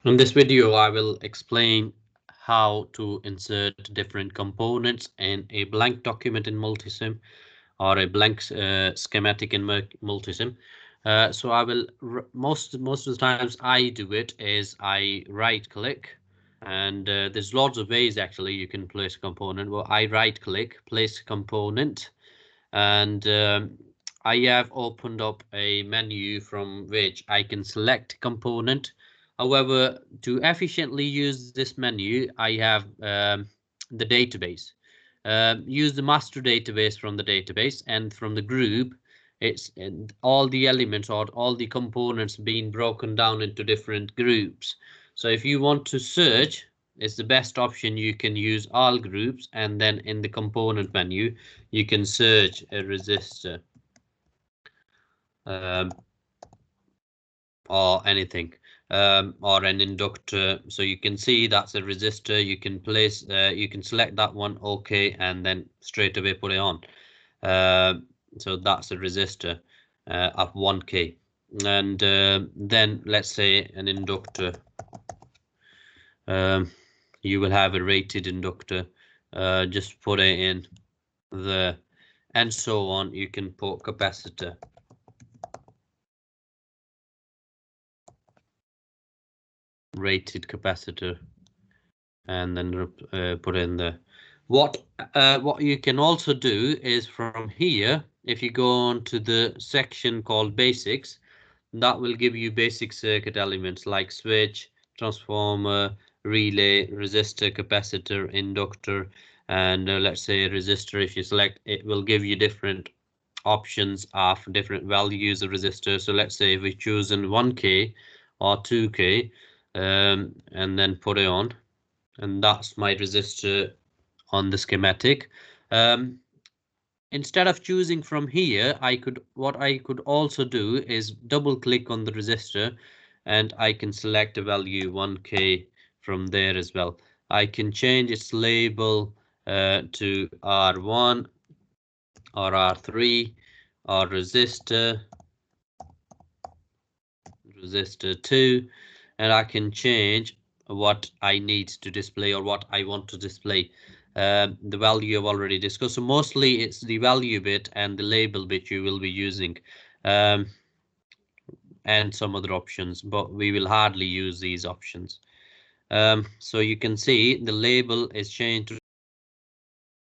In this video, I will explain how to insert different components in a blank document in Multisim or a blank schematic in Multisim. So I will most of the times I do it is I right click, and there's lots of ways actually you can place a component. Well, I right click, place component, and I have opened up a menu from which I can select component. However, to efficiently use this menu, I have the database. Use the master database from the database, and from the group, it's all the elements or all the components being broken down into different groups. So if you want to search, it's the best option. You can use all groups, and then in the component menu, you can search a resistor um, or anything, or an inductor. So you can see that's a resistor. You can place, you can select that one, OK, and then straight away put it on. So that's a resistor of 1K. And then let's say an inductor. You will have a rated inductor. Just put it in the, and so on. You can put capacitor. Rated capacitor, and then put in the what you can also do is from here, if you go on to the section called basics, that will give you basic circuit elements like switch, transformer, relay, resistor, capacitor, inductor, and let's say a resistor. If you select, it will give you different options of different values of resistor. So let's say if we choose in 1K or 2K, and then put it on, and that's my resistor on the schematic. Instead of choosing from here, what I could also do is double click on the resistor, and I can select a value 1K from there as well. I can change its label to R1 or R3 or resistor 2, and I can change what I need to display or what I want to display. The value I've already discussed. So mostly it's the value bit and the label bit you will be using, um, and some other options, but we will hardly use these options. So you can see the label is changed to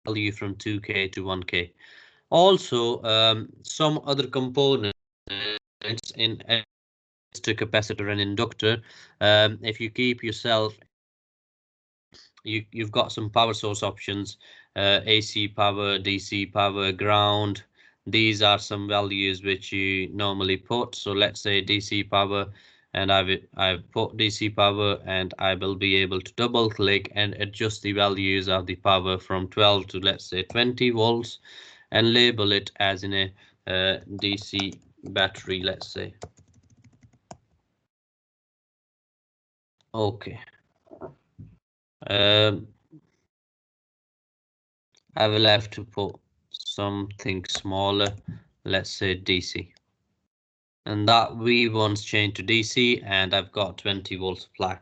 value from 2K to 1K. Also, some other components in to capacitor and inductor. If you keep yourself, you've got some power source options, AC power, DC power, ground. These are some values which you normally put. So let's say DC power, and I've put DC power, and I will be able to double click and adjust the values of the power from 12 to let's say 20 volts, and label it as in a DC battery, let's say. Okay. Um, I will have to put something smaller, let's say DC. And that V1's changed to DC, and I've got 20 volt supply.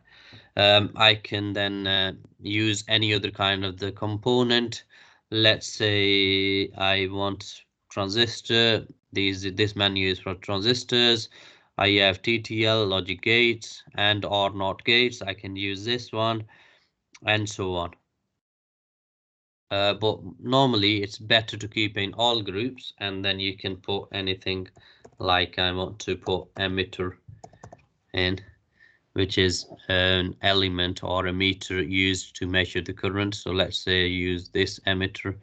I can then use any other kind of the component. Let's say I want transistor. This menu is for transistors. I have TTL, logic gates, and or not gates. I can use this one, and so on. But normally it's better to keep in all groups, and then you can put anything like I want to put emitter in, which is an element or a meter used to measure the current. So let's say I use this emitter,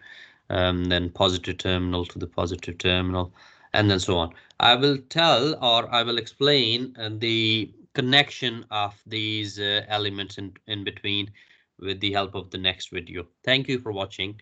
then positive terminal to the positive terminal, and then so on. I will tell, or I will explain the connection of these elements in between with the help of the next video. Thank you for watching.